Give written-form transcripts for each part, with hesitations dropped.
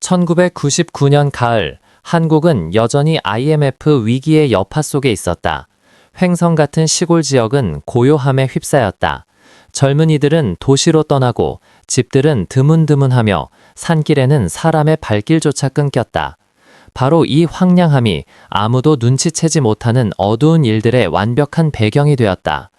1999년 가을, 한국은 여전히 IMF 위기의 여파 속에 있었다. 횡성 같은 시골 지역은 고요함에 휩싸였다. 젊은이들은 도시로 떠나고 집들은 드문드문하며 산길에는 사람의 발길조차 끊겼다. 바로 이 황량함이 아무도 눈치채지 못하는 어두운 일들의 완벽한 배경이 되었다.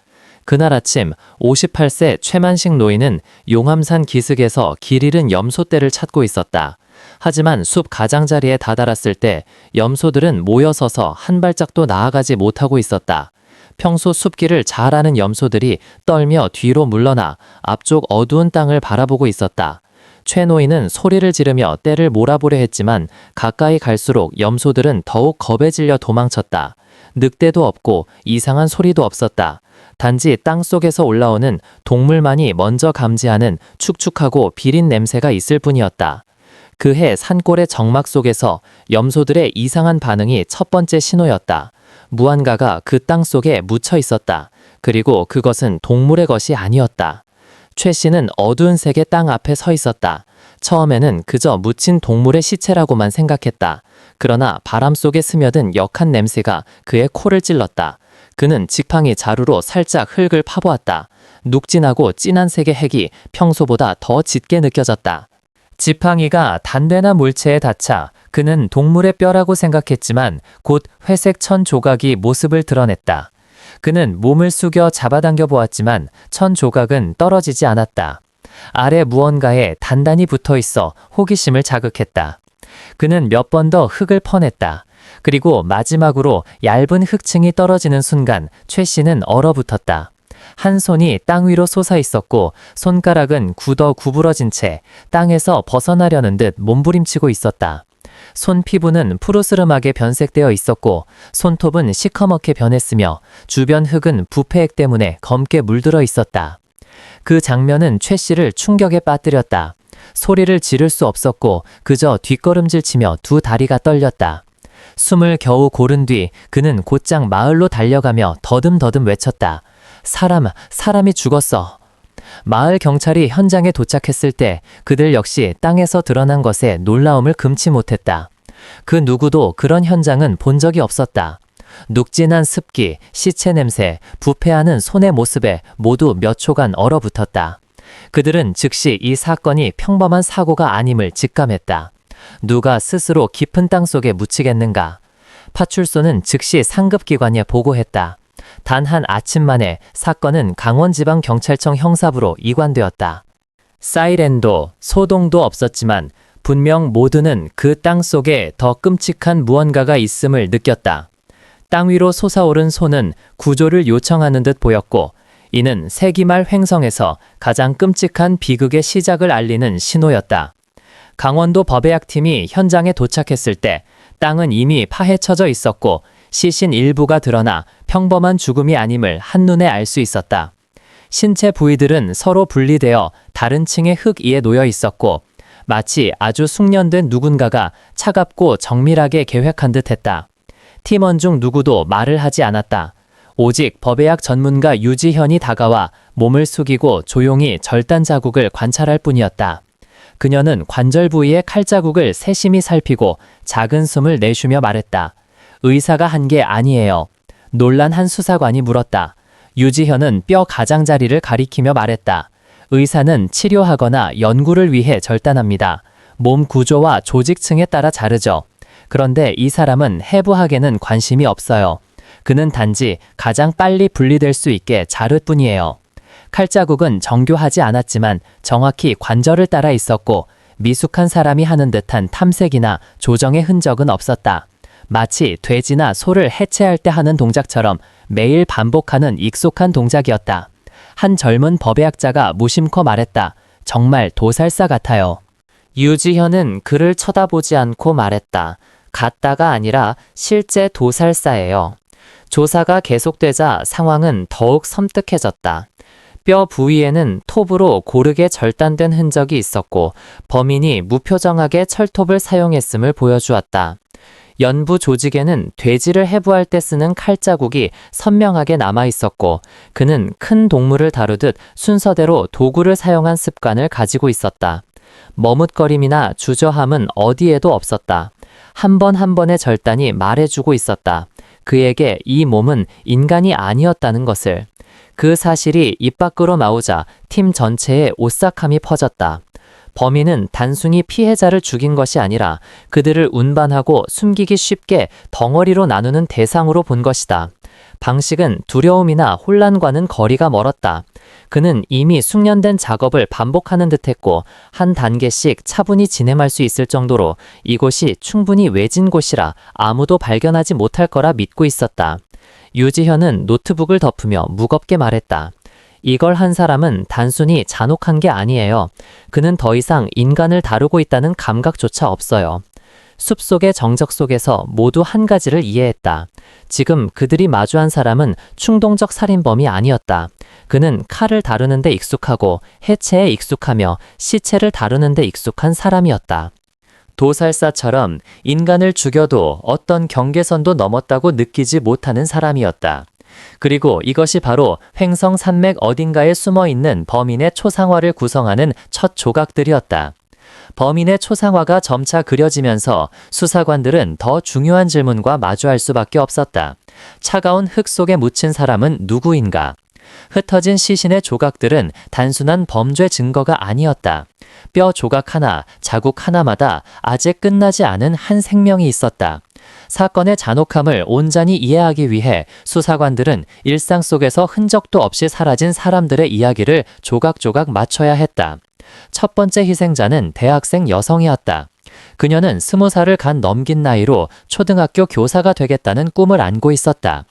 그날 아침 58세 최만식 노인은 용암산 기슭에서 길 잃은 염소떼를 찾고 있었다. 하지만 숲 가장자리에 다다랐을 때 염소들은 모여서서 한 발짝도 나아가지 못하고 있었다. 평소 숲길을 잘 아는 염소들이 떨며 뒤로 물러나 앞쪽 어두운 땅을 바라보고 있었다. 최 노인은 소리를 지르며 떼를 몰아보려 했지만 가까이 갈수록 염소들은 더욱 겁에 질려 도망쳤다. 늑대도 없고 이상한 소리도 없었다. 단지 땅속에서 올라오는 동물만이 먼저 감지하는 축축하고 비린 냄새가 있을 뿐이었다. 그해 산골의 정막 속에서 염소들의 이상한 반응이 첫 번째 신호였다. 무언가가 그 땅 속에 묻혀 있었다. 그리고 그것은 동물의 것이 아니었다. 최 씨는 어두운 색의 땅 앞에 서 있었다. 처음에는 그저 묻힌 동물의 시체라고만 생각했다. 그러나 바람 속에 스며든 역한 냄새가 그의 코를 찔렀다. 그는 지팡이 자루로 살짝 흙을 파보았다. 눅진하고 진한 색의 핵이 평소보다 더 짙게 느껴졌다. 지팡이가 단단한 물체에 닿자 그는 동물의 뼈라고 생각했지만 곧 회색 천 조각이 모습을 드러냈다. 그는 몸을 숙여 잡아당겨 보았지만 천 조각은 떨어지지 않았다. 아래 무언가에 단단히 붙어 있어 호기심을 자극했다. 그는 몇 번 더 흙을 퍼냈다. 그리고 마지막으로 얇은 흙층이 떨어지는 순간 최 씨는 얼어붙었다. 한 손이 땅 위로 솟아 있었고 손가락은 굳어 구부러진 채 땅에서 벗어나려는 듯 몸부림치고 있었다. 손 피부는 푸르스름하게 변색되어 있었고 손톱은 시커멓게 변했으며 주변 흙은 부패액 때문에 검게 물들어 있었다. 그 장면은 최 씨를 충격에 빠뜨렸다. 소리를 지를 수 없었고 그저 뒷걸음질치며 두 다리가 떨렸다. 숨을 겨우 고른 뒤 그는 곧장 마을로 달려가며 더듬더듬 외쳤다. 사람이 죽었어. 마을 경찰이 현장에 도착했을 때 그들 역시 땅에서 드러난 것에 놀라움을 금치 못했다. 그 누구도 그런 현장은 본 적이 없었다. 눅진한 습기, 시체 냄새, 부패하는 손의 모습에 모두 몇 초간 얼어붙었다. 그들은 즉시 이 사건이 평범한 사고가 아님을 직감했다. 누가 스스로 깊은 땅 속에 묻히겠는가? 파출소는 즉시 상급기관에 보고했다. 단 한 아침 만에 사건은 강원지방경찰청 형사부로 이관되었다. 사이렌도 소동도 없었지만 분명 모두는 그 땅 속에 더 끔찍한 무언가가 있음을 느꼈다. 땅 위로 솟아오른 손은 구조를 요청하는 듯 보였고 이는 세기말 횡성에서 가장 끔찍한 비극의 시작을 알리는 신호였다. 강원도 법의학팀이 현장에 도착했을 때 땅은 이미 파헤쳐져 있었고 시신 일부가 드러나 평범한 죽음이 아님을 한눈에 알 수 있었다. 신체 부위들은 서로 분리되어 다른 층의 흙 위에 놓여 있었고 마치 아주 숙련된 누군가가 차갑고 정밀하게 계획한 듯 했다. 팀원 중 누구도 말을 하지 않았다. 오직 법의학 전문가 유지현이 다가와 몸을 숙이고 조용히 절단 자국을 관찰할 뿐이었다. 그녀는 관절 부위의 칼자국을 세심히 살피고 작은 숨을 내쉬며 말했다. 의사가 한 게 아니에요. 놀란 한 수사관이 물었다. 유지현은 뼈 가장자리를 가리키며 말했다. 의사는 치료하거나 연구를 위해 절단합니다. 몸 구조와 조직층에 따라 자르죠. 그런데 이 사람은 해부학에는 관심이 없어요. 그는 단지 가장 빨리 분리될 수 있게 자를 뿐이에요. 칼자국은 정교하지 않았지만 정확히 관절을 따라 있었고 미숙한 사람이 하는 듯한 탐색이나 조정의 흔적은 없었다. 마치 돼지나 소를 해체할 때 하는 동작처럼 매일 반복하는 익숙한 동작이었다. 한 젊은 법의학자가 무심코 말했다. 정말 도살사 같아요. 유지현은 그를 쳐다보지 않고 말했다. 같다가 아니라 실제 도살사예요. 조사가 계속되자 상황은 더욱 섬뜩해졌다. 뼈 부위에는 톱으로 고르게 절단된 흔적이 있었고 범인이 무표정하게 철톱을 사용했음을 보여주었다. 연부 조직에는 돼지를 해부할 때 쓰는 칼자국이 선명하게 남아 있었고 그는 큰 동물을 다루듯 순서대로 도구를 사용한 습관을 가지고 있었다. 머뭇거림이나 주저함은 어디에도 없었다. 한 번 한 번의 절단이 말해주고 있었다. 그에게 이 몸은 인간이 아니었다는 것을. 그 사실이 입 밖으로 나오자 팀 전체에 오싹함이 퍼졌다. 범인은 단순히 피해자를 죽인 것이 아니라 그들을 운반하고 숨기기 쉽게 덩어리로 나누는 대상으로 본 것이다. 방식은 두려움이나 혼란과는 거리가 멀었다. 그는 이미 숙련된 작업을 반복하는 듯했고 한 단계씩 차분히 진행할 수 있을 정도로 이곳이 충분히 외진 곳이라 아무도 발견하지 못할 거라 믿고 있었다. 유지현은 노트북을 덮으며 무겁게 말했다. 이걸 한 사람은 단순히 잔혹한 게 아니에요. 그는 더 이상 인간을 다루고 있다는 감각조차 없어요. 숲속의 정적 속에서 모두 한 가지를 이해했다. 지금 그들이 마주한 사람은 충동적 살인범이 아니었다. 그는 칼을 다루는 데 익숙하고 해체에 익숙하며 시체를 다루는 데 익숙한 사람이었다. 도살사처럼 인간을 죽여도 어떤 경계선도 넘었다고 느끼지 못하는 사람이었다. 그리고 이것이 바로 횡성 산맥 어딘가에 숨어있는 범인의 초상화를 구성하는 첫 조각들이었다. 범인의 초상화가 점차 그려지면서 수사관들은 더 중요한 질문과 마주할 수밖에 없었다. 차가운 흙 속에 묻힌 사람은 누구인가? 흩어진 시신의 조각들은 단순한 범죄 증거가 아니었다. 뼈 조각 하나, 자국 하나마다 아직 끝나지 않은 한 생명이 있었다. 사건의 잔혹함을 온전히 이해하기 위해 수사관들은 일상 속에서 흔적도 없이 사라진 사람들의 이야기를 조각조각 맞춰야 했다. 첫 번째 희생자는 대학생 여성이었다. 그녀는 20살을 간 넘긴 나이로 초등학교 교사가 되겠다는 꿈을 안고 있었다.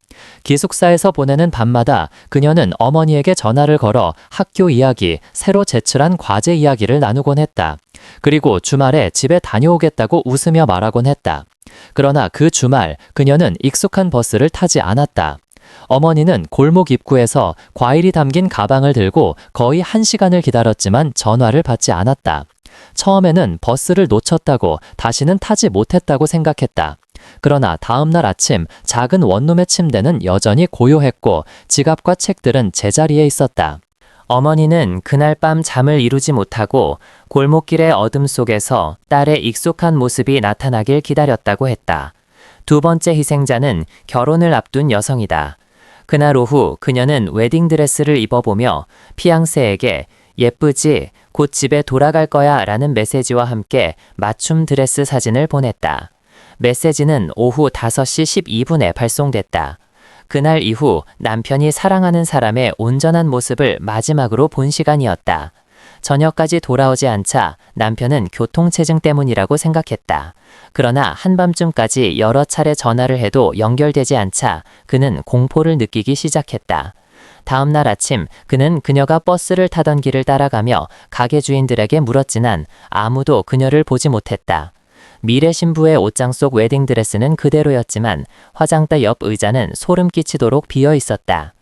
기숙사에서 보내는 밤마다 그녀는 어머니에게 전화를 걸어 학교 이야기, 새로 제출한 과제 이야기를 나누곤 했다. 그리고 주말에 집에 다녀오겠다고 웃으며 말하곤 했다. 그러나 그 주말 그녀는 익숙한 버스를 타지 않았다. 어머니는 골목 입구에서 과일이 담긴 가방을 들고 거의 1시간을 기다렸지만 전화를 받지 않았다. 처음에는 버스를 놓쳤다고 다시는 타지 못했다고 생각했다. 그러나 다음날 아침 작은 원룸의 침대는 여전히 고요했고 지갑과 책들은 제자리에 있었다. 어머니는 그날 밤 잠을 이루지 못하고 골목길의 어둠 속에서 딸의 익숙한 모습이 나타나길 기다렸다고 했다. 두 번째 희생자는 결혼을 앞둔 여성이다. 그날 오후 그녀는 웨딩드레스를 입어보며 피앙세에게 예쁘지? 곧 집에 돌아갈 거야 라는 메시지와 함께 맞춤 드레스 사진을 보냈다. 메시지는 오후 5시 12분에 발송됐다. 그날 이후 남편이 사랑하는 사람의 온전한 모습을 마지막으로 본 시간이었다. 저녁까지 돌아오지 않자 남편은 교통체증 때문이라고 생각했다. 그러나 한밤중까지 여러 차례 전화를 해도 연결되지 않자 그는 공포를 느끼기 시작했다. 다음 날 아침 그는 그녀가 버스를 타던 길을 따라가며 가게 주인들에게 물었지만 아무도 그녀를 보지 못했다. 미래 신부의 옷장 속 웨딩드레스는 그대로였지만 화장대 옆 의자는 소름 끼치도록 비어 있었다.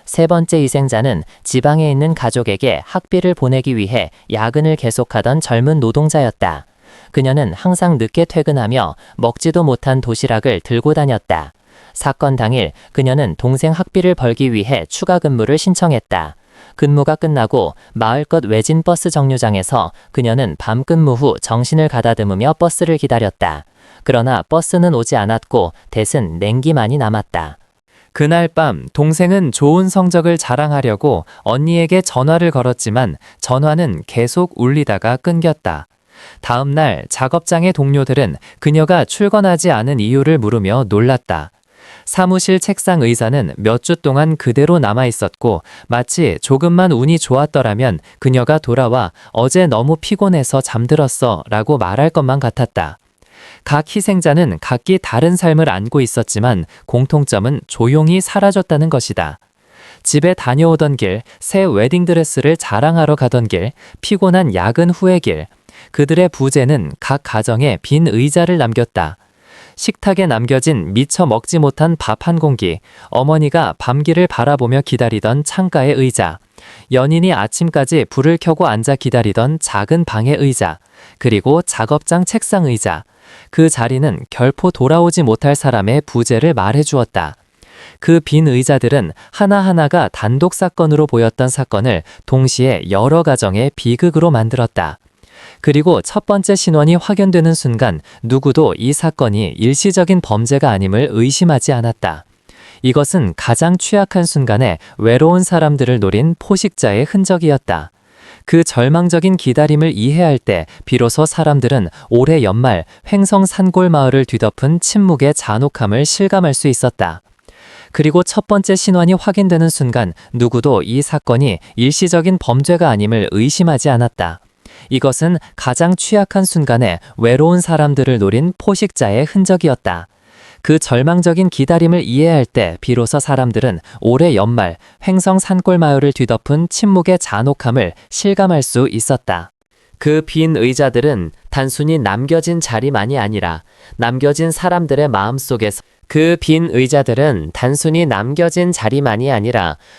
세 번째 희생자는 지방에 있는 가족에게 학비를 보내기 위해 야근을 계속하던 젊은 노동자였다. 그녀는 항상 늦게 퇴근하며 먹지도 못한 도시락을 들고 다녔다. 사건 당일 그녀는 동생 학비를 벌기 위해 추가 근무를 신청했다. 근무가 끝나고 마을 끝 외진 버스 정류장에서 그녀는 밤 근무 후 정신을 가다듬으며 버스를 기다렸다. 그러나 버스는 오지 않았고 대신 냉기만이 남았다. 그날 밤 동생은 좋은 성적을 자랑하려고 언니에게 전화를 걸었지만 전화는 계속 울리다가 끊겼다. 다음 날 작업장의 동료들은 그녀가 출근하지 않은 이유를 물으며 놀랐다. 사무실 책상 의자는 몇 주 동안 그대로 남아 있었고 마치 조금만 운이 좋았더라면 그녀가 돌아와 어제 너무 피곤해서 잠들었어 라고 말할 것만 같았다. 각 희생자는 각기 다른 삶을 안고 있었지만 공통점은 조용히 사라졌다는 것이다. 집에 다녀오던 길, 새 웨딩드레스를 자랑하러 가던 길, 피곤한 야근 후의 길, 그들의 부재는 각 가정에 빈 의자를 남겼다. 식탁에 남겨진 미처 먹지 못한 밥 한 공기, 어머니가 밤길을 바라보며 기다리던 창가의 의자, 연인이 아침까지 불을 켜고 앉아 기다리던 작은 방의 의자, 그리고 작업장 책상 의자. 그 자리는 결코 돌아오지 못할 사람의 부재를 말해주었다. 그 빈 의자들은 하나하나가 단독 사건으로 보였던 사건을 동시에 여러 가정의 비극으로 만들었다. 그리고 첫 번째 신원이 확연되는 순간 누구도 이 사건이 일시적인 범죄가 아님을 의심하지 않았다. 이것은 가장 취약한 순간에 외로운 사람들을 노린 포식자의 흔적이었다. 그 절망적인 기다림을 이해할 때 비로소 사람들은 올해 연말 횡성 산골 마을을 뒤덮은 침묵의 잔혹함을 실감할 수 있었다. 그리고 첫 번째 신원이 확인되는 순간 누구도 이 사건이 일시적인 범죄가 아님을 의심하지 않았다. 이것은 가장 취약한 순간에 외로운 사람들을 노린 포식자의 흔적이었다. 그 절망적인 기다림을 이해할 때 비로소 사람들은 올해 연말 횡성 산골 마을을 뒤덮은 침묵의 잔혹함을 실감할 수 있었다. 그 빈 의자들은 단순히 남겨진 자리만이 아니라 남겨진 사람들의 마음속에서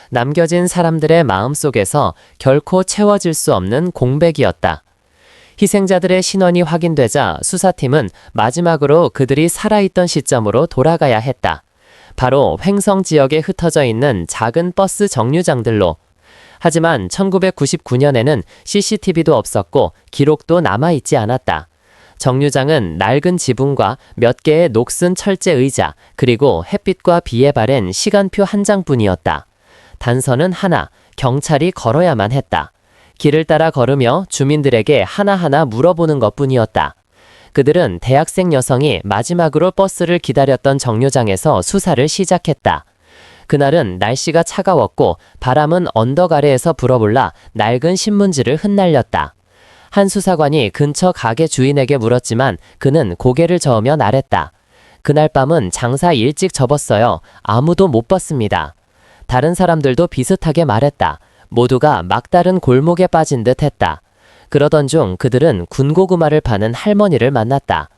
남겨진 사람들의 마음속에서 결코 채워질 수 없는 공백이었다. 희생자들의 신원이 확인되자 수사팀은 마지막으로 그들이 살아있던 시점으로 돌아가야 했다. 바로 횡성 지역에 흩어져 있는 작은 버스 정류장들로. 하지만 1999년에는 CCTV도 없었고 기록도 남아있지 않았다. 정류장은 낡은 지붕과 몇 개의 녹슨 철제 의자, 그리고 햇빛과 비에 바랜 시간표 한 장뿐이었다. 단서는 하나, 경찰이 걸어야만 했다. 길을 따라 걸으며 주민들에게 하나하나 물어보는 것뿐이었다. 그들은 대학생 여성이 마지막으로 버스를 기다렸던 정류장에서 수사를 시작했다. 그날은 날씨가 차가웠고 바람은 언덕 아래에서 불어올라 낡은 신문지를 흩날렸다. 한 수사관이 근처 가게 주인에게 물었지만 그는 고개를 저으며 말했다. 그날 밤은 장사 일찍 접었어요. 아무도 못 봤습니다. 다른 사람들도 비슷하게 말했다. 모두가 막다른 골목에 빠진 듯 했다. 그러던 중 그들은 군고구마를 파는 할머니를 만났다.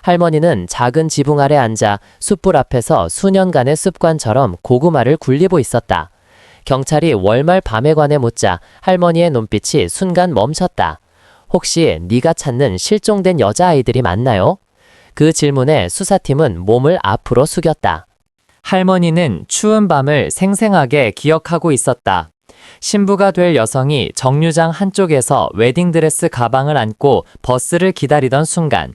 할머니는 작은 지붕 아래 앉아 숯불 앞에서 수년간의 습관처럼 고구마를 굴리고 있었다. 경찰이 월말 밤에 관해 묻자 할머니의 눈빛이 순간 멈췄다. 혹시 네가 찾는 실종된 여자아이들이 맞나요? 그 질문에 수사팀은 몸을 앞으로 숙였다. 할머니는 추운 밤을 생생하게 기억하고 있었다. 신부가 될 여성이 정류장 한쪽에서 웨딩드레스 가방을 안고 버스를 기다리던 순간,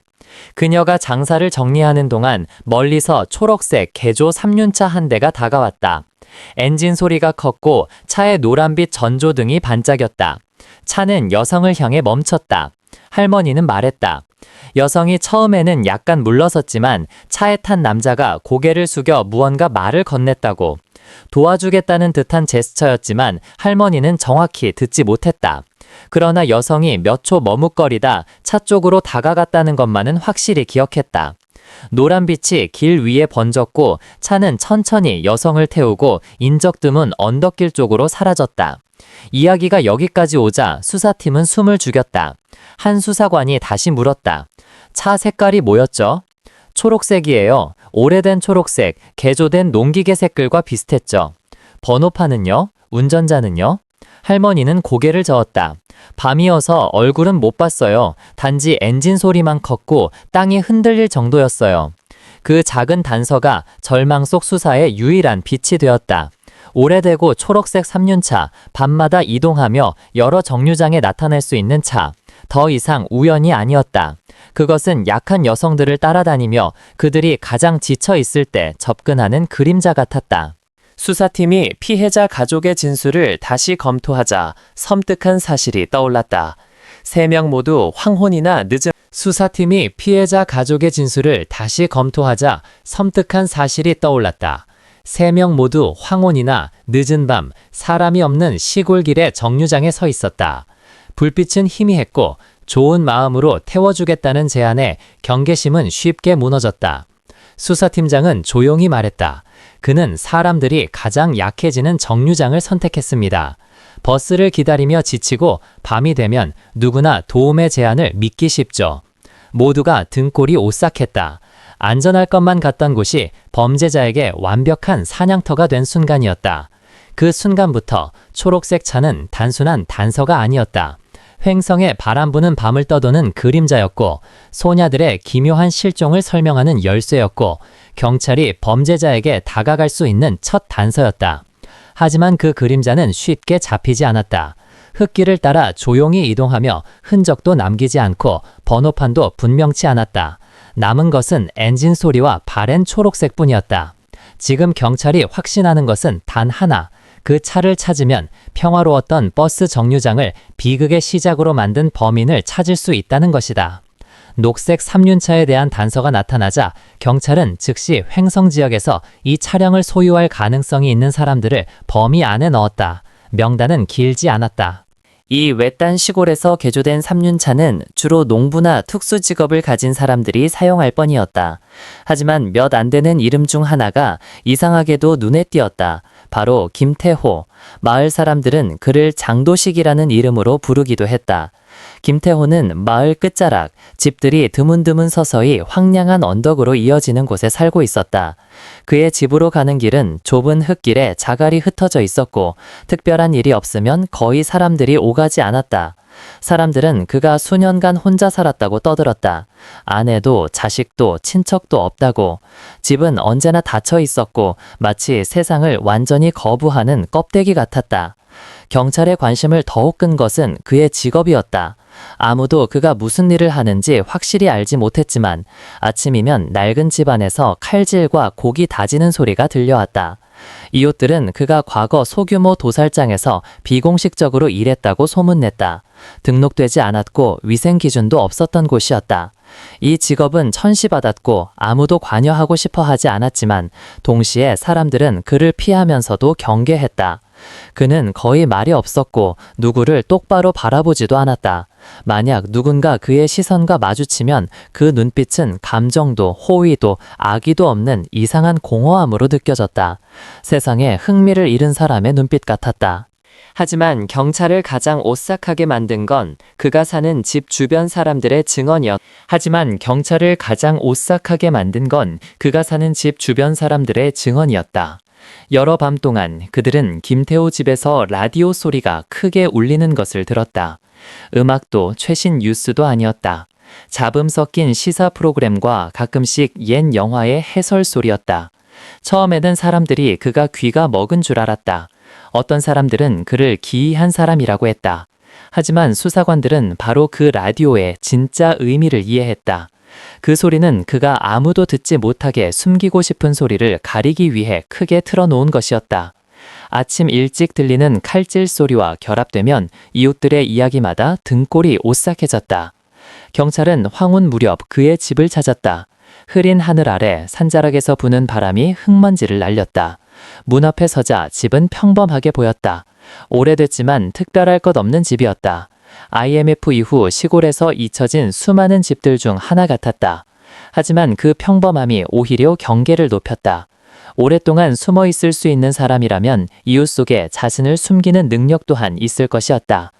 그녀가 장사를 정리하는 동안 멀리서 초록색 개조 3륜차 한 대가 다가왔다. 엔진 소리가 컸고 차의 노란빛 전조등이 반짝였다. 차는 여성을 향해 멈췄다. 할머니는 말했다. 여성이 처음에는 약간 물러섰지만 차에 탄 남자가 고개를 숙여 무언가 말을 건넸다고. 도와주겠다는 듯한 제스처였지만 할머니는 정확히 듣지 못했다. 그러나 여성이 몇 초 머뭇거리다 차 쪽으로 다가갔다는 것만은 확실히 기억했다. 노란빛이 길 위에 번졌고 차는 천천히 여성을 태우고 인적 드문 언덕길 쪽으로 사라졌다. 이야기가 여기까지 오자 수사팀은 숨을 죽였다. 한 수사관이 다시 물었다. 차 색깔이 뭐였죠? 초록색이에요. 오래된 초록색, 개조된 농기계 색깔과 비슷했죠. 번호판은요? 운전자는요? 할머니는 고개를 저었다. 밤이어서 얼굴은 못 봤어요. 단지 엔진 소리만 컸고 땅이 흔들릴 정도였어요. 그 작은 단서가 절망 속 수사의 유일한 빛이 되었다. 오래되고 초록색 3륜차, 밤마다 이동하며 여러 정류장에 나타날 수 있는 차. 더 이상 우연이 아니었다. 그것은 약한 여성들을 따라다니며 그들이 가장 지쳐 있을 때 접근하는 그림자 같았다. 수사팀이 피해자 가족의 진술을 다시 검토하자 섬뜩한 사실이 떠올랐다. 3명 모두 황혼이나 늦은 수사팀이 피해자 가족의 진술을 다시 검토하자 섬뜩한 사실이 떠올랐다. 3명 모두 황혼이나 늦은 밤 사람이 없는 시골길의 정류장에 서 있었다. 불빛은 희미했고 좋은 마음으로 태워주겠다는 제안에 경계심은 쉽게 무너졌다. 수사팀장은 조용히 말했다. 그는 사람들이 가장 약해지는 정류장을 선택했습니다. 버스를 기다리며 지치고 밤이 되면 누구나 도움의 제안을 믿기 쉽죠. 모두가 등골이 오싹했다. 안전할 것만 같던 곳이 범죄자에게 완벽한 사냥터가 된 순간이었다. 그 순간부터 초록색 차는 단순한 단서가 아니었다. 횡성에 바람 부는 밤을 떠도는 그림자였고 소녀들의 기묘한 실종을 설명하는 열쇠였고 경찰이 범죄자에게 다가갈 수 있는 첫 단서였다. 하지만 그 그림자는 쉽게 잡히지 않았다. 흙길을 따라 조용히 이동하며 흔적도 남기지 않고 번호판도 분명치 않았다. 남은 것은 엔진 소리와 바랜 초록색뿐이었다. 지금 경찰이 확신하는 것은 단 하나. 그 차를 찾으면 평화로웠던 버스 정류장을 비극의 시작으로 만든 범인을 찾을 수 있다는 것이다. 녹색 3륜차에 대한 단서가 나타나자 경찰은 즉시 횡성 지역에서 이 차량을 소유할 가능성이 있는 사람들을 범위 안에 넣었다. 명단은 길지 않았다. 이 외딴 시골에서 개조된 3륜차는 주로 농부나 특수 직업을 가진 사람들이 사용할 뻔이었다. 하지만 몇 안 되는 이름 중 하나가 이상하게도 눈에 띄었다. 바로 김태호. 마을 사람들은 그를 장도식이라는 이름으로 부르기도 했다. 김태호는 마을 끝자락, 집들이 드문드문 서서히 황량한 언덕으로 이어지는 곳에 살고 있었다. 그의 집으로 가는 길은 좁은 흙길에 자갈이 흩어져 있었고 특별한 일이 없으면 거의 사람들이 오가지 않았다. 사람들은 그가 수년간 혼자 살았다고 떠들었다. 아내도 자식도 친척도 없다고. 집은 언제나 닫혀 있었고 마치 세상을 완전히 거부하는 껍데기 같았다. 경찰의 관심을 더욱 끈 것은 그의 직업이었다. 아무도 그가 무슨 일을 하는지 확실히 알지 못했지만 아침이면 낡은 집안에서 칼질과 고기 다지는 소리가 들려왔다. 이웃들은 그가 과거 소규모 도살장에서 비공식적으로 일했다고 소문냈다. 등록되지 않았고 위생 기준도 없었던 곳이었다. 이 직업은 천시받았고 아무도 관여하고 싶어 하지 않았지만 동시에 사람들은 그를 피하면서도 경계했다. 그는 거의 말이 없었고 누구를 똑바로 바라보지도 않았다. 만약 누군가 그의 시선과 마주치면 그 눈빛은 감정도 호의도 악의도 없는 이상한 공허함으로 느껴졌다. 세상에 흥미를 잃은 사람의 눈빛 같았다. 하지만 경찰을 가장 오싹하게 만든 건 그가 사는 집 주변 사람들의 증언이었다. 여러 밤 동안 그들은 김태호 집에서 라디오 소리가 크게 울리는 것을 들었다. 음악도 최신 뉴스도 아니었다. 잡음 섞인 시사 프로그램과 가끔씩 옛 영화의 해설 소리였다. 처음에는 사람들이 그가 귀가 먹은 줄 알았다. 어떤 사람들은 그를 기이한 사람이라고 했다. 하지만 수사관들은 바로 그 라디오의 진짜 의미를 이해했다. 그 소리는 그가 아무도 듣지 못하게 숨기고 싶은 소리를 가리기 위해 크게 틀어놓은 것이었다. 아침 일찍 들리는 칼질 소리와 결합되면 이웃들의 이야기마다 등골이 오싹해졌다. 경찰은 황혼 무렵 그의 집을 찾았다. 흐린 하늘 아래 산자락에서 부는 바람이 흙먼지를 날렸다. 문 앞에 서자 집은 평범하게 보였다. 오래됐지만 특별할 것 없는 집이었다. IMF 이후 시골에서 잊혀진 수많은 집들 중 하나 같았다. 하지만 그 평범함이 오히려 경계를 높였다. 오랫동안 숨어 있을 수 있는 사람이라면 이웃 속에 자신을 숨기는 능력 또한 있을 것이었다.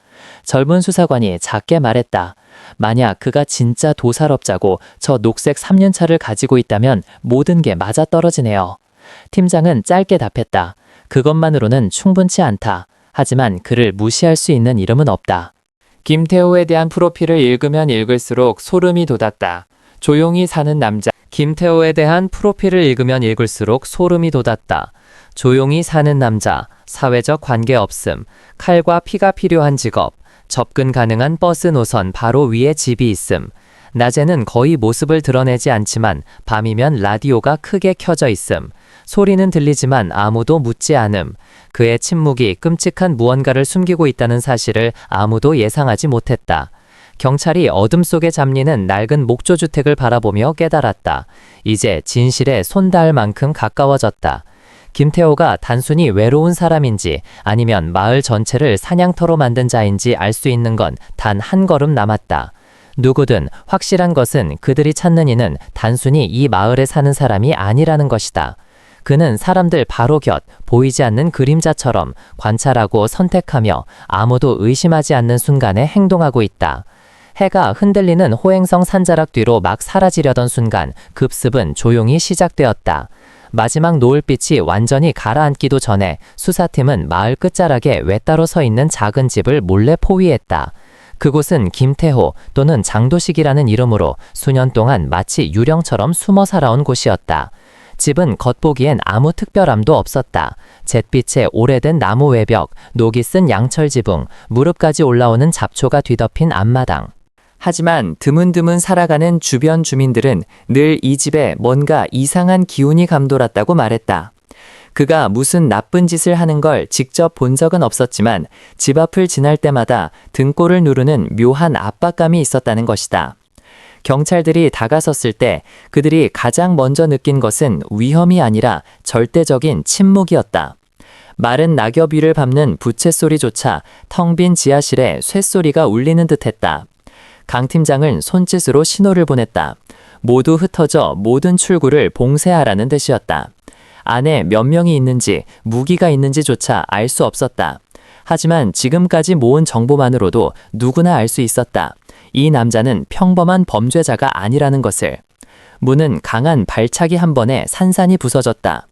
젊은 수사관이 작게 말했다. 만약 그가 진짜 도살업자고 저 녹색 3륜차를 가지고 있다면 모든 게 맞아떨어지네요. 팀장은 짧게 답했다. 그것만으로는 충분치 않다. 하지만 그를 무시할 수 있는 이름은 없다. 김태호에 대한 프로필을 읽으면 읽을수록 소름이 돋았다. 조용히 사는 남자. 김태호에 대한 프로필을 읽으면 읽을수록 소름이 돋았다. 조용히 사는 남자, 사회적 관계 없음, 칼과 피가 필요한 직업, 접근 가능한 버스 노선 바로 위에 집이 있음. 낮에는 거의 모습을 드러내지 않지만 밤이면 라디오가 크게 켜져 있음. 소리는 들리지만 아무도 묻지 않음. 그의 침묵이 끔찍한 무언가를 숨기고 있다는 사실을 아무도 예상하지 못했다. 경찰이 어둠 속에 잠기는 낡은 목조주택을 바라보며 깨달았다. 이제 진실에 손 닿을 만큼 가까워졌다. 김태호가 단순히 외로운 사람인지 아니면 마을 전체를 사냥터로 만든 자인지 알 수 있는 건 단 한 걸음 남았다. 누구든 확실한 것은 그들이 찾는 이는 단순히 이 마을에 사는 사람이 아니라는 것이다. 그는 사람들 바로 곁, 보이지 않는 그림자처럼 관찰하고 선택하며 아무도 의심하지 않는 순간에 행동하고 있다. 해가 흔들리는 호행성 산자락 뒤로 막 사라지려던 순간 급습은 조용히 시작되었다. 마지막 노을빛이 완전히 가라앉기도 전에 수사팀은 마을 끝자락에 외따로 서 있는 작은 집을 몰래 포위했다. 그곳은 김태호 또는 장도식이라는 이름으로 수년 동안 마치 유령처럼 숨어 살아온 곳이었다. 집은 겉보기엔 아무 특별함도 없었다. 잿빛의 오래된 나무 외벽, 녹이 쓴 양철 지붕, 무릎까지 올라오는 잡초가 뒤덮인 앞마당. 하지만 드문드문 살아가는 주변 주민들은 늘 이 집에 뭔가 이상한 기운이 감돌았다고 말했다. 그가 무슨 나쁜 짓을 하는 걸 직접 본 적은 없었지만 집 앞을 지날 때마다 등골을 누르는 묘한 압박감이 있었다는 것이다. 경찰들이 다가섰을 때 그들이 가장 먼저 느낀 것은 위험이 아니라 절대적인 침묵이었다. 마른 낙엽 위를 밟는 부채 소리조차 텅 빈 지하실에 쇳소리가 울리는 듯했다. 강 팀장은 손짓으로 신호를 보냈다. 모두 흩어져 모든 출구를 봉쇄하라는 뜻이었다. 안에 몇 명이 있는지 무기가 있는지조차 알 수 없었다. 하지만 지금까지 모은 정보만으로도 누구나 알 수 있었다. 이 남자는 평범한 범죄자가 아니라는 것을. 문은 강한 발차기 한 번에 산산이 부서졌다.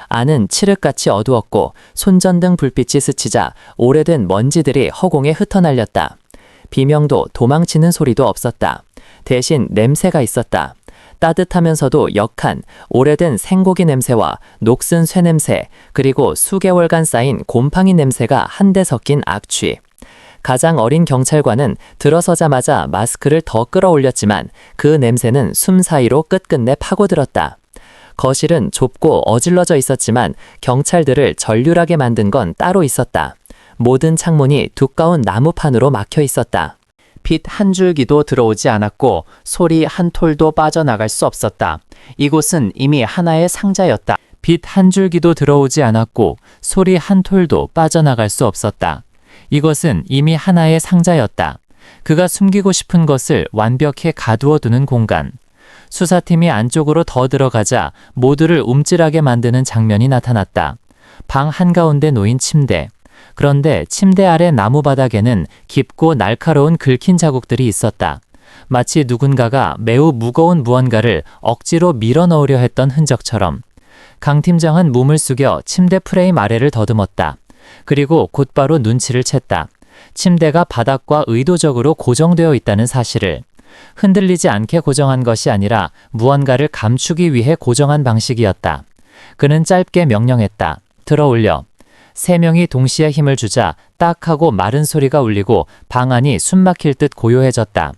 안은 칠흑같이 어두웠고 손전등 불빛이 스치자 오래된 먼지들이 허공에 흩어날렸다. 비명도 도망치는 소리도 없었다. 대신 냄새가 있었다. 따뜻하면서도 역한 오래된 생고기 냄새와 녹슨 쇠 냄새, 그리고 수개월간 쌓인 곰팡이 냄새가 한데 섞인 악취. 가장 어린 경찰관은 들어서자마자 마스크를 더 끌어올렸지만 그 냄새는 숨 사이로 끝끝내 파고들었다. 거실은 좁고 어질러져 있었지만 경찰들을 전률하게 만든 건 따로 있었다. 모든 창문이 두꺼운 나무판으로 막혀 있었다. 빛 한 줄기도 들어오지 않았고 소리 한 톨도 빠져나갈 수 없었다. 이곳은 이미 하나의 상자였다. 빛 한 줄기도 들어오지 않았고 소리 한 톨도 빠져나갈 수 없었다. 이것은 이미 하나의 상자였다. 그가 숨기고 싶은 것을 완벽히 가두어두는 공간. 수사팀이 안쪽으로 더 들어가자 모두를 움찔하게 만드는 장면이 나타났다. 방 한가운데 놓인 침대. 그런데 침대 아래 나무 바닥에는 깊고 날카로운 긁힌 자국들이 있었다. 마치 누군가가 매우 무거운 무언가를 억지로 밀어 넣으려 했던 흔적처럼. 강 팀장은 몸을 숙여 침대 프레임 아래를 더듬었다. 그리고 곧바로 눈치를 챘다. 침대가 바닥과 의도적으로 고정되어 있다는 사실을. 흔들리지 않게 고정한 것이 아니라 무언가를 감추기 위해 고정한 방식이었다. 그는 짧게 명령했다. 들어 올려. 세 명이 동시에 힘을 주자 딱 하고 마른 소리가 울리고 방 안이 숨막힐 듯 고요해졌다.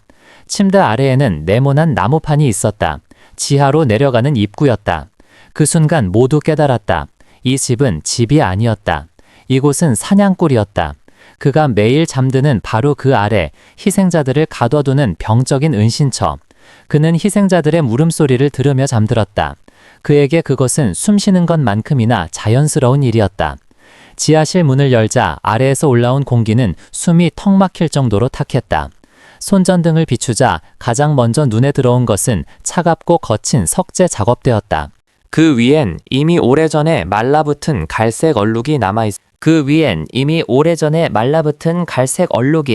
침대 아래에는 네모난 나무판이 있었다. 지하로 내려가는 입구였다. 그 순간 모두 깨달았다. 이 집은 집이 아니었다. 이곳은 사냥굴이었다. 그가 매일 잠드는 바로 그 아래 희생자들을 가둬두는 병적인 은신처. 그는 희생자들의 물음소리를 들으며 잠들었다. 그에게 그것은 숨쉬는 것만큼이나 자연스러운 일이었다. 지하실 문을 열자 아래에서 올라온 공기는 숨이 턱 막힐 정도로 탁했다. 손전등을 비추자 가장 먼저 눈에 들어온 것은 차갑고 거친 석재 작업대였다. 그 위엔 이미 오래전에 말라붙은 갈색 얼룩이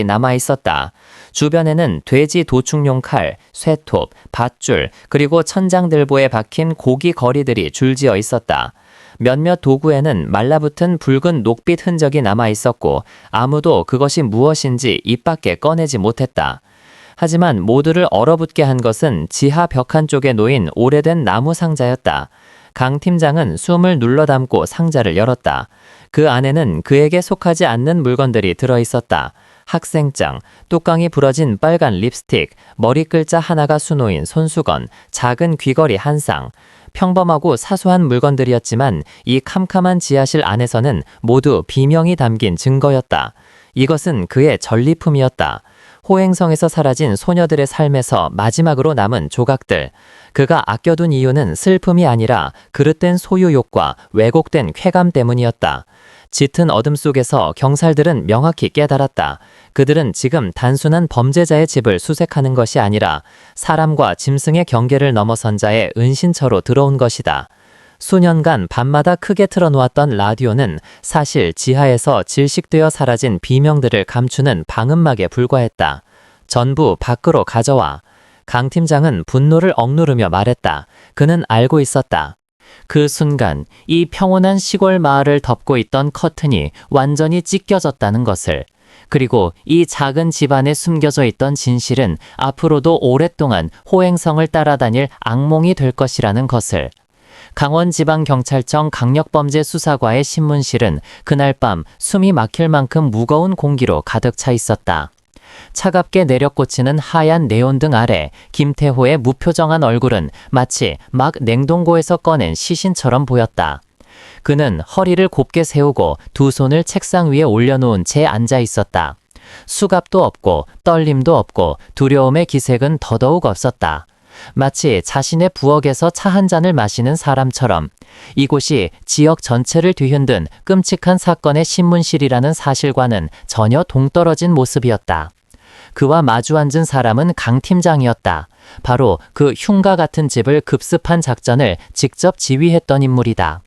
남아있었다. 주변에는 돼지 도축용 칼, 쇠톱, 밧줄, 그리고 천장들보에 박힌 고기 거리들이 줄지어 있었다. 몇몇 도구에는 말라붙은 붉은 녹빛 흔적이 남아있었고 아무도 그것이 무엇인지 입 밖에 꺼내지 못했다. 하지만 모두를 얼어붙게 한 것은 지하 벽 한쪽에 놓인 오래된 나무 상자였다. 강 팀장은 숨을 눌러 담고 상자를 열었다. 그 안에는 그에게 속하지 않는 물건들이 들어있었다. 학생증, 뚜껑이 부러진 빨간 립스틱, 머리글자 하나가 수놓인 손수건, 작은 귀걸이 한 쌍. 평범하고 사소한 물건들이었지만 이 캄캄한 지하실 안에서는 모두 비명이 담긴 증거였다. 이것은 그의 전리품이었다. 호행성에서 사라진 소녀들의 삶에서 마지막으로 남은 조각들. 그가 아껴둔 이유는 슬픔이 아니라 그릇된 소유욕과 왜곡된 쾌감 때문이었다. 짙은 어둠 속에서 경찰들은 명확히 깨달았다. 그들은 지금 단순한 범죄자의 집을 수색하는 것이 아니라 사람과 짐승의 경계를 넘어선 자의 은신처로 들어온 것이다. 수년간 밤마다 크게 틀어놓았던 라디오는 사실 지하에서 질식되어 사라진 비명들을 감추는 방음막에 불과했다. 전부 밖으로 가져와. 강 팀장은 분노를 억누르며 말했다. 그는 알고 있었다. 그 순간 이 평온한 시골 마을을 덮고 있던 커튼이 완전히 찢겨졌다는 것을. 그리고 이 작은 집안에 숨겨져 있던 진실은 앞으로도 오랫동안 호행성을 따라다닐 악몽이 될 것이라는 것을. 강원지방경찰청 강력범죄수사과의 신문실은 그날 밤 숨이 막힐 만큼 무거운 공기로 가득 차 있었다. 차갑게 내려꽂히는 하얀 네온등 아래 김태호의 무표정한 얼굴은 마치 막 냉동고에서 꺼낸 시신처럼 보였다. 그는 허리를 곱게 세우고 두 손을 책상 위에 올려놓은 채 앉아 있었다. 수갑도 없고 떨림도 없고 두려움의 기색은 더더욱 없었다. 마치 자신의 부엌에서 차 한 잔을 마시는 사람처럼. 이곳이 지역 전체를 뒤흔든 끔찍한 사건의 신문실이라는 사실과는 전혀 동떨어진 모습이었다. 그와 마주 앉은 사람은 강 팀장이었다. 바로 그 흉가 같은 집을 급습한 작전을 직접 지휘했던 인물이다.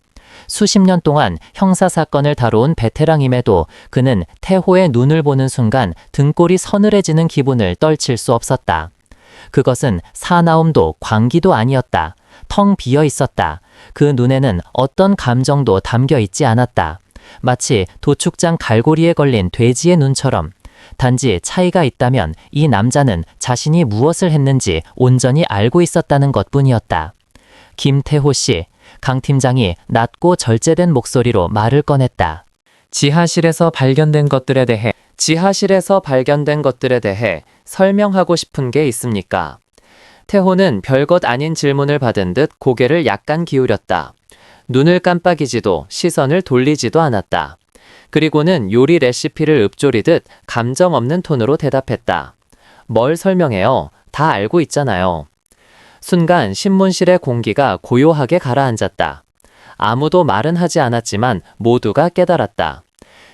수십 년 동안 형사사건을 다뤄온 베테랑임에도 그는 태호의 눈을 보는 순간 등골이 서늘해지는 기분을 떨칠 수 없었다. 그것은 사나움도 광기도 아니었다. 텅 비어 있었다. 그 눈에는 어떤 감정도 담겨 있지 않았다. 마치 도축장 갈고리에 걸린 돼지의 눈처럼. 단지 차이가 있다면 이 남자는 자신이 무엇을 했는지 온전히 알고 있었다는 것뿐이었다. 김태호 씨, 강 팀장이 낮고 절제된 목소리로 말을 꺼냈다. 지하실에서 발견된 것들에 대해 설명하고 싶은 게 있습니까? 태호는 별것 아닌 질문을 받은 듯 고개를 약간 기울였다. 눈을 깜빡이지도 시선을 돌리지도 않았다. 그리고는 요리 레시피를 읊조리듯 감정 없는 톤으로 대답했다. 뭘 설명해요? 다 알고 있잖아요. 순간 신문실의 공기가 고요하게 가라앉았다. 아무도 말은 하지 않았지만 모두가 깨달았다.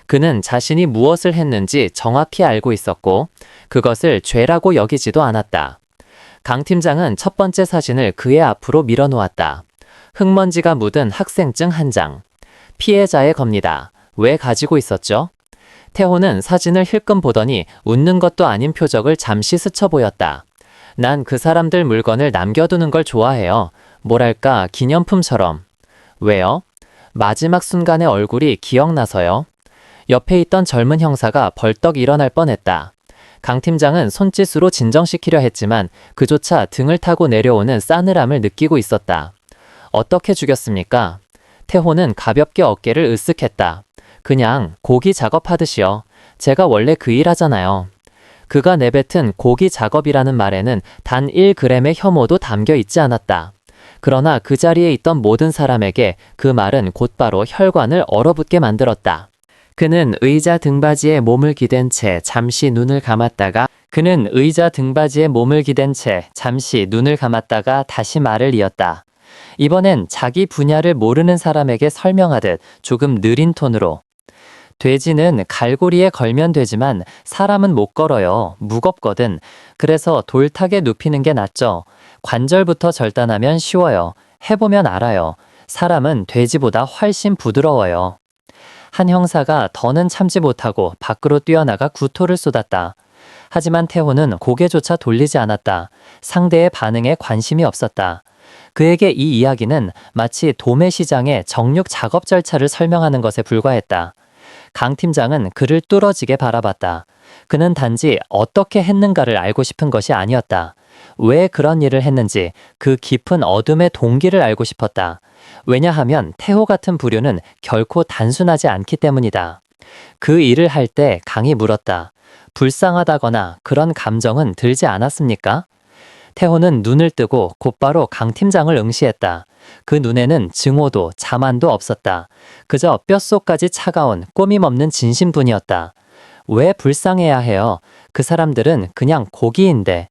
그는 자신이 무엇을 했는지 정확히 알고 있었고 그것을 죄라고 여기지도 않았다. 강 팀장은 첫 번째 사진을 그의 앞으로 밀어놓았다. 흙먼지가 묻은 학생증 한 장. 피해자의 겁니다. 왜 가지고 있었죠? 태호는 사진을 힐끔 보더니 웃는 것도 아닌 표정을 잠시 스쳐 보였다. 난 그 사람들 물건을 남겨두는 걸 좋아해요. 뭐랄까 기념품처럼. 왜요? 마지막 순간의 얼굴이 기억나서요. 옆에 있던 젊은 형사가 벌떡 일어날 뻔했다. 강 팀장은 손짓으로 진정시키려 했지만 그조차 등을 타고 내려오는 싸늘함을 느끼고 있었다. 어떻게 죽였습니까? 태호는 가볍게 어깨를 으쓱했다. 그냥 고기 작업하듯이요. 제가 원래 그 일 하잖아요. 그가 내뱉은 고기 작업이라는 말에는 단 1g의 혐오도 담겨 있지 않았다. 그러나 그 자리에 있던 모든 사람에게 그 말은 곧바로 혈관을 얼어붙게 만들었다. 그는 의자 등받이에 몸을 기댄 채 잠시 눈을 감았다가 다시 말을 이었다. 이번엔 자기 분야를 모르는 사람에게 설명하듯 조금 느린 톤으로. 돼지는 갈고리에 걸면 되지만 사람은 못 걸어요. 무겁거든. 그래서 돌탁에 눕히는 게 낫죠. 관절부터 절단하면 쉬워요. 해보면 알아요. 사람은 돼지보다 훨씬 부드러워요. 한 형사가 더는 참지 못하고 밖으로 뛰어나가 구토를 쏟았다. 하지만 태호는 고개조차 돌리지 않았다. 상대의 반응에 관심이 없었다. 그에게 이 이야기는 마치 도매시장의 정육 작업 절차를 설명하는 것에 불과했다. 강 팀장은 그를 뚫어지게 바라봤다. 그는 단지 어떻게 했는가를 알고 싶은 것이 아니었다. 왜 그런 일을 했는지 그 깊은 어둠의 동기를 알고 싶었다. 왜냐하면 태호 같은 부류는 결코 단순하지 않기 때문이다. 그 일을 할 때 강이 물었다. 불쌍하다거나 그런 감정은 들지 않았습니까? 태호는 눈을 뜨고 곧바로 강 팀장을 응시했다. 그 눈에는 증오도 자만도 없었다. 그저 뼛속까지 차가운 꾸밈없는 진심뿐이었다. 왜 불쌍해야 해요? 그 사람들은 그냥 고기인데.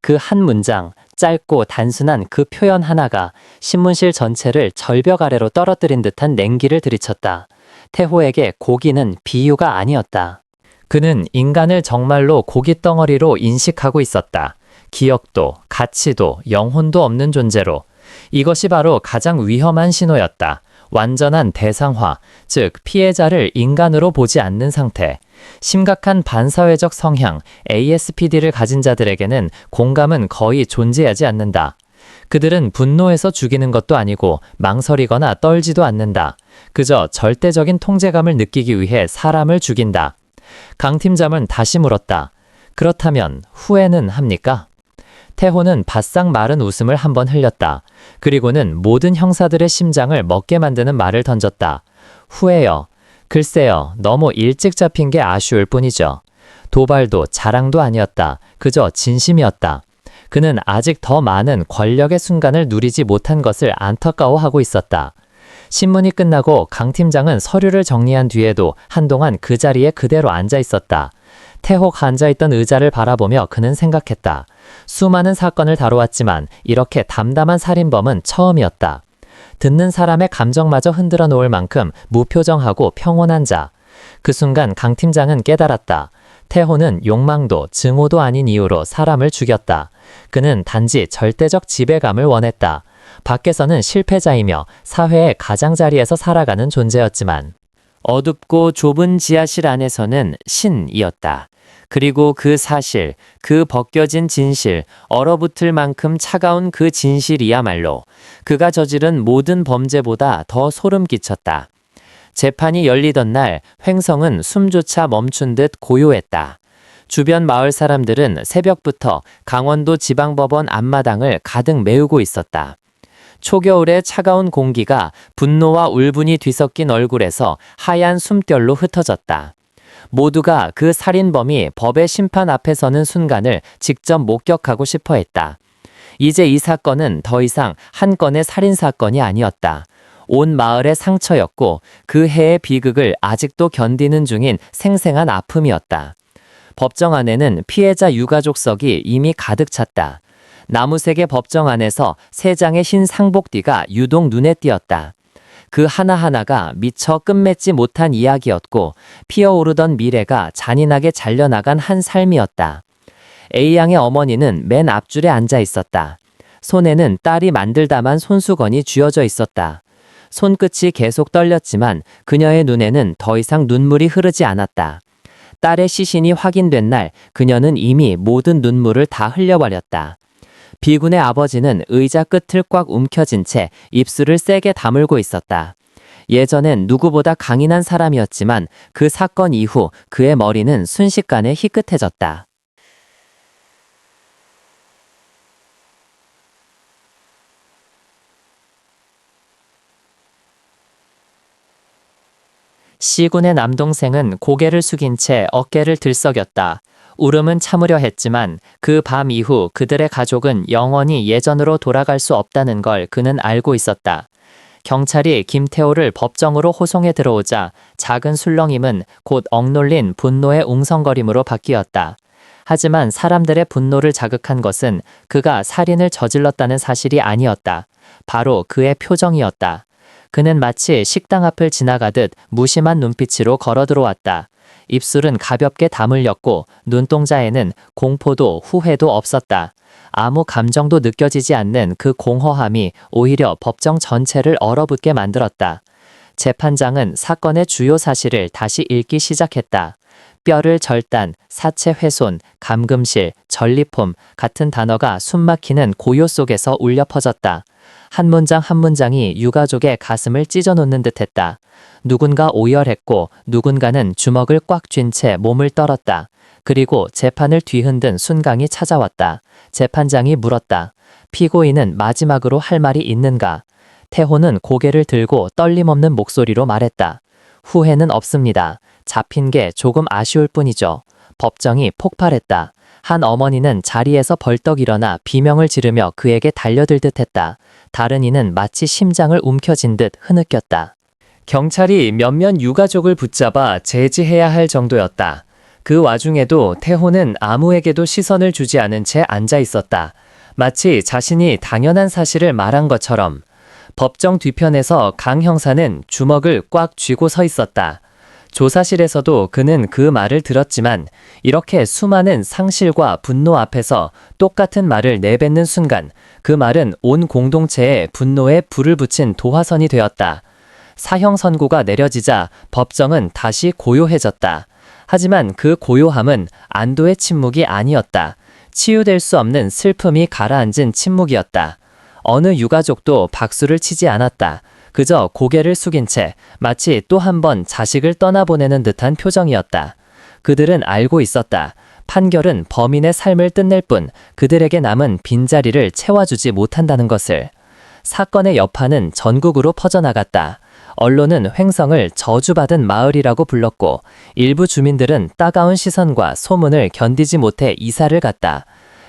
그 한 문장, 짧고 단순한 그 표현 하나가 신문실 전체를 절벽 아래로 떨어뜨린 듯한 냉기를 들이쳤다. 태호에게 고기는 비유가 아니었다. 그는 인간을 정말로 고깃덩어리로 인식하고 있었다. 기억도, 가치도, 영혼도 없는 존재로. 이것이 바로 가장 위험한 신호였다. 완전한 대상화, 즉 피해자를 인간으로 보지 않는 상태. 심각한 반사회적 성향, ASPD를 가진 자들에게는 공감은 거의 존재하지 않는다. 그들은 분노해서 죽이는 것도 아니고 망설이거나 떨지도 않는다. 그저 절대적인 통제감을 느끼기 위해 사람을 죽인다. 강 팀장은 다시 물었다. 그렇다면 후회는 합니까? 태호는 바싹 마른 웃음을 한번 흘렸다. 그리고는 모든 형사들의 심장을 먹게 만드는 말을 던졌다. 후회요. 글쎄요, 너무 일찍 잡힌 게 아쉬울 뿐이죠. 도발도 자랑도 아니었다. 그저 진심이었다. 그는 아직 더 많은 권력의 순간을 누리지 못한 것을 안타까워하고 있었다. 신문이 끝나고 강 팀장은 서류를 정리한 뒤에도 한동안 그 자리에 그대로 앉아 있었다. 태혹 앉아있던 의자를 바라보며 그는 생각했다. 수많은 사건을 다루었지만 이렇게 담담한 살인범은 처음이었다. 듣는 사람의 감정마저 흔들어 놓을 만큼 무표정하고 평온한 자. 그 순간 강 팀장은 깨달았다. 태호는 욕망도 증오도 아닌 이유로 사람을 죽였다. 그는 단지 절대적 지배감을 원했다. 밖에서는 실패자이며 사회의 가장자리에서 살아가는 존재였지만 어둡고 좁은 지하실 안에서는 신이었다. 그리고 그 사실, 그 벗겨진 진실, 얼어붙을 만큼 차가운 그 진실이야말로 그가 저지른 모든 범죄보다 더 소름 끼쳤다. 재판이 열리던 날 횡성은 숨조차 멈춘 듯 고요했다. 주변 마을 사람들은 새벽부터 강원도 지방법원 앞마당을 가득 메우고 있었다. 초겨울의 차가운 공기가 분노와 울분이 뒤섞인 얼굴에서 하얀 숨결로 흩어졌다. 모두가 그 살인범이 법의 심판 앞에 서는 순간을 직접 목격하고 싶어 했다. 이제 이 사건은 더 이상 한 건의 살인사건이 아니었다. 온 마을의 상처였고 그 해의 비극을 아직도 견디는 중인 생생한 아픔이었다. 법정 안에는 피해자 유가족석이 이미 가득 찼다. 나무색의 법정 안에서 세 장의 흰 상복띠가 유독 눈에 띄었다. 그 하나하나가 미처 끝맺지 못한 이야기였고 피어오르던 미래가 잔인하게 잘려나간 한 삶이었다. A양의 어머니는 맨 앞줄에 앉아 있었다. 손에는 딸이 만들다만 손수건이 쥐어져 있었다. 손끝이 계속 떨렸지만 그녀의 눈에는 더 이상 눈물이 흐르지 않았다. 딸의 시신이 확인된 날 그녀는 이미 모든 눈물을 다 흘려버렸다. 비군의 아버지는 의자 끝을 꽉 움켜쥔 채 입술을 세게 다물고 있었다. 예전엔 누구보다 강인한 사람이었지만 그 사건 이후 그의 머리는 순식간에 희끗해졌다. C군의 남동생은 고개를 숙인 채 어깨를 들썩였다. 울음은 참으려 했지만 그 밤 이후 그들의 가족은 영원히 예전으로 돌아갈 수 없다는 걸 그는 알고 있었다. 경찰이 김태호를 법정으로 호송해 들어오자 작은 술렁임은 곧 억눌린 분노의 웅성거림으로 바뀌었다. 하지만 사람들의 분노를 자극한 것은 그가 살인을 저질렀다는 사실이 아니었다. 바로 그의 표정이었다. 그는 마치 식당 앞을 지나가듯 무심한 눈빛으로 걸어 들어왔다. 입술은 가볍게 다물렸고 눈동자에는 공포도 후회도 없었다. 아무 감정도 느껴지지 않는 그 공허함이 오히려 법정 전체를 얼어붙게 만들었다. 재판장은 사건의 주요 사실을 다시 읽기 시작했다. 뼈를 절단, 사체 훼손, 감금실, 전리품 같은 단어가 숨막히는 고요 속에서 울려 퍼졌다. 한 문장 한 문장이 유가족의 가슴을 찢어놓는 듯했다. 누군가 오열했고 누군가는 주먹을 꽉 쥔 채 몸을 떨었다. 그리고 재판을 뒤흔든 순간이 찾아왔다. 재판장이 물었다. 피고인은 마지막으로 할 말이 있는가? 태호는 고개를 들고 떨림없는 목소리로 말했다. 후회는 없습니다. 잡힌 게 조금 아쉬울 뿐이죠. 법정이 폭발했다. 한 어머니는 자리에서 벌떡 일어나 비명을 지르며 그에게 달려들 듯했다. 다른 이는 마치 심장을 움켜쥔 듯 흐느꼈다. 경찰이 몇몇 유가족을 붙잡아 제지해야 할 정도였다. 그 와중에도 태호는 아무에게도 시선을 주지 않은 채 앉아 있었다. 마치 자신이 당연한 사실을 말한 것처럼. 법정 뒤편에서 강 형사는 주먹을 꽉 쥐고 서 있었다. 조사실에서도 그는 그 말을 들었지만 이렇게 수많은 상실과 분노 앞에서 똑같은 말을 내뱉는 순간 그 말은 온 공동체에 분노에 불을 붙인 도화선이 되었다. 사형 선고가 내려지자 법정은 다시 고요해졌다. 하지만 그 고요함은 안도의 침묵이 아니었다. 치유될 수 없는 슬픔이 가라앉은 침묵이었다. 어느 유가족도 박수를 치지 않았다. 그저 고개를 숙인 채 마치 또 한 번 자식을 떠나보내는 듯한 표정이었다. 그들은 알고 있었다. 판결은 범인의 삶을 끝낼 뿐 그들에게 남은 빈자리를 채워주지 못한다는 것을. 사건의 여파는 전국으로 퍼져나갔다. 언론은 횡성을 저주받은 마을이라고 불렀고 일부 주민들은 따가운 시선과 소문을 견디지 못해 이사를 갔다.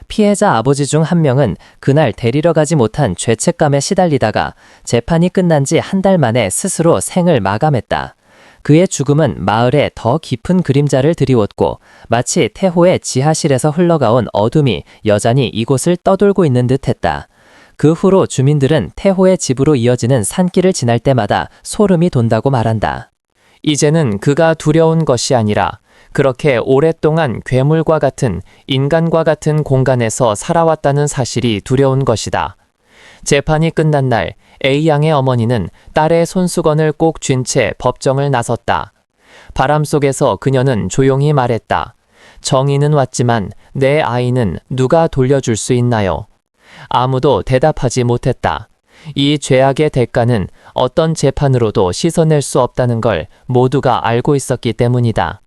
피해자 아버지 중 한 명은 그날 데리러 가지 못한 죄책감에 시달리다가 재판이 끝난 지 한 달 만에 스스로 생을 마감했다. 그의 죽음은 마을에 더 깊은 그림자를 드리웠고 마치 태호의 지하실에서 흘러가온 어둠이 여전히 이곳을 떠돌고 있는 듯했다. 그 후로 주민들은 태호의 집으로 이어지는 산길을 지날 때마다 소름이 돈다고 말한다. 이제는 그가 두려운 것이 아니라 그렇게 오랫동안 괴물과 같은 인간과 같은 공간에서 살아왔다는 사실이 두려운 것이다. 재판이 끝난 날 A양의 어머니는 딸의 손수건을 꼭 쥔 채 법정을 나섰다. 바람 속에서 그녀는 조용히 말했다. 정의는 왔지만 내 아이는 누가 돌려줄 수 있나요? 아무도 대답하지 못했다. 이 죄악의 대가는 어떤 재판으로도 씻어낼 수 없다는 걸 모두가 알고 있었기 때문이다.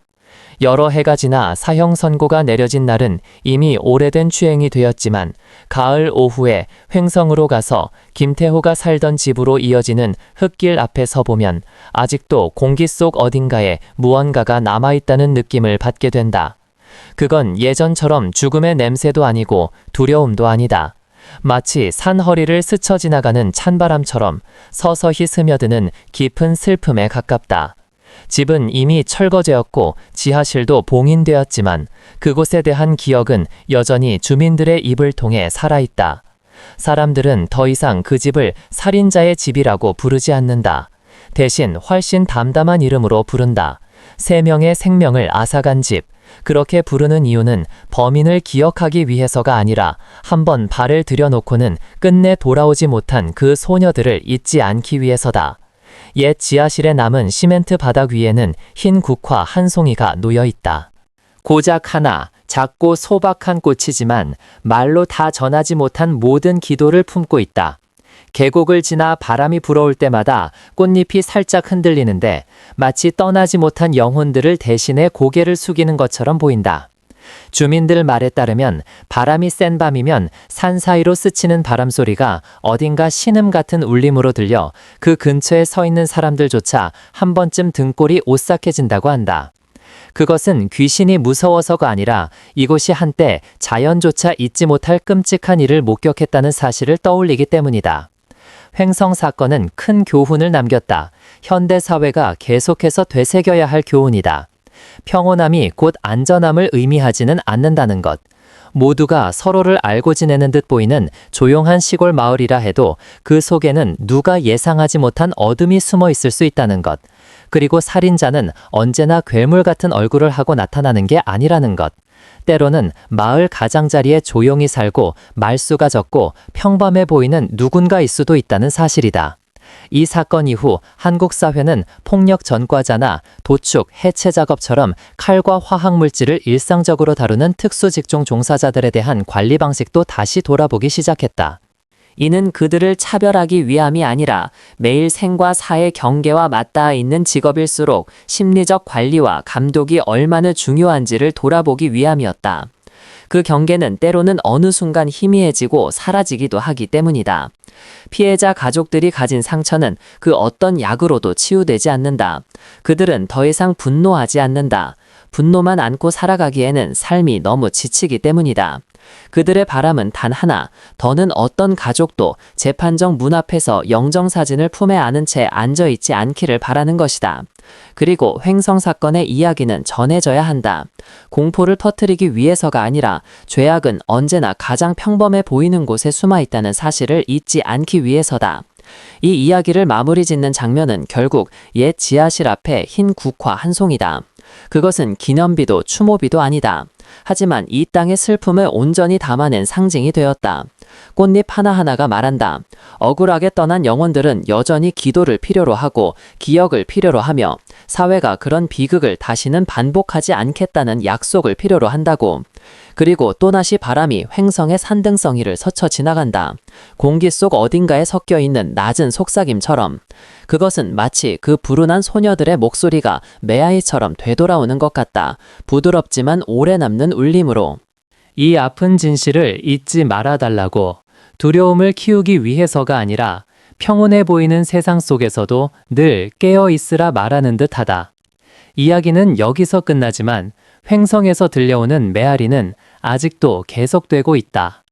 여러 해가 지나 사형 선고가 내려진 날은 이미 오래된 추행이 되었지만 가을 오후에 횡성으로 가서 김태호가 살던 집으로 이어지는 흙길 앞에 서보면 아직도 공기 속 어딘가에 무언가가 남아있다는 느낌을 받게 된다. 그건 예전처럼 죽음의 냄새도 아니고 두려움도 아니다. 마치 산 허리를 스쳐 지나가는 찬바람처럼 서서히 스며드는 깊은 슬픔에 가깝다. 집은 이미 철거되었고 지하실도 봉인되었지만 그곳에 대한 기억은 여전히 주민들의 입을 통해 살아있다. 사람들은 더 이상 그 집을 살인자의 집이라고 부르지 않는다. 대신 훨씬 담담한 이름으로 부른다. 3명의 생명을 앗아간 집. 그렇게 부르는 이유는 범인을 기억하기 위해서가 아니라 한번 발을 들여놓고는 끝내 돌아오지 못한 그 소녀들을 잊지 않기 위해서다. 옛 지하실에 남은 시멘트 바닥 위에는 흰 국화 한 송이가 놓여있다. 고작 하나, 작고 소박한 꽃이지만 말로 다 전하지 못한 모든 기도를 품고 있다. 계곡을 지나 바람이 불어올 때마다 꽃잎이 살짝 흔들리는데 마치 떠나지 못한 영혼들을 대신해 고개를 숙이는 것처럼 보인다. 주민들 말에 따르면 바람이 센 밤이면 산 사이로 스치는 바람 소리가 어딘가 신음 같은 울림으로 들려 그 근처에 서 있는 사람들조차 한 번쯤 등골이 오싹해진다고 한다. 그것은 귀신이 무서워서가 아니라 이곳이 한때 자연조차 잊지 못할 끔찍한 일을 목격했다는 사실을 떠올리기 때문이다. 횡성 사건은 큰 교훈을 남겼다. 현대 사회가 계속해서 되새겨야 할 교훈이다. 평온함이 곧 안전함을 의미하지는 않는다는 것. 모두가 서로를 알고 지내는 듯 보이는 조용한 시골 마을이라 해도 그 속에는 누가 예상하지 못한 어둠이 숨어 있을 수 있다는 것. 그리고 살인자는 언제나 괴물 같은 얼굴을 하고 나타나는 게 아니라는 것. 때로는 마을 가장자리에 조용히 살고 말수가 적고 평범해 보이는 누군가일 수도 있다는 사실이다. 이 사건 이후 한국 사회는 폭력 전과자나 도축, 해체 작업처럼 칼과 화학물질을 일상적으로 다루는 특수 직종 종사자들에 대한 관리 방식도 다시 돌아보기 시작했다. 이는 그들을 차별하기 위함이 아니라 매일 생과 사의 경계와 맞닿아 있는 직업일수록 심리적 관리와 감독이 얼마나 중요한지를 돌아보기 위함이었다. 그 경계는 때로는 어느 순간 희미해지고 사라지기도 하기 때문이다. 피해자 가족들이 가진 상처는 그 어떤 약으로도 치유되지 않는다. 그들은 더 이상 분노하지 않는다. 분노만 안고 살아가기에는 삶이 너무 지치기 때문이다. 그들의 바람은 단 하나, 더는 어떤 가족도 재판정 문 앞에서 영정사진을 품에 안은 채 앉아있지 않기를 바라는 것이다. 그리고 횡성 사건의 이야기는 전해져야 한다. 공포를 터뜨리기 위해서가 아니라 죄악은 언제나 가장 평범해 보이는 곳에 숨어있다는 사실을 잊지 않기 위해서다. 이 이야기를 마무리 짓는 장면은 결국 옛 지하실 앞에 흰 국화 한 송이다. 그것은 기념비도 추모비도 아니다. 하지만 이 땅의 슬픔을 온전히 담아낸 상징이 되었다. 꽃잎 하나하나가 말한다. 억울하게 떠난 영혼들은 여전히 기도를 필요로 하고 기억을 필요로 하며 사회가 그런 비극을 다시는 반복하지 않겠다는 약속을 필요로 한다고. 그리고 또다시 바람이 횡성의 산등성이를 스쳐 지나간다. 공기 속 어딘가에 섞여 있는 낮은 속삭임처럼. 그것은 마치 그 불운한 소녀들의 목소리가 매아이처럼 되돌아오는 것 같다. 부드럽지만 오래 남는 울림으로. 이 아픈 진실을 잊지 말아달라고. 두려움을 키우기 위해서가 아니라 평온해 보이는 세상 속에서도 늘 깨어 있으라 말하는 듯하다. 이야기는 여기서 끝나지만 횡성에서 들려오는 메아리는 아직도 계속되고 있다.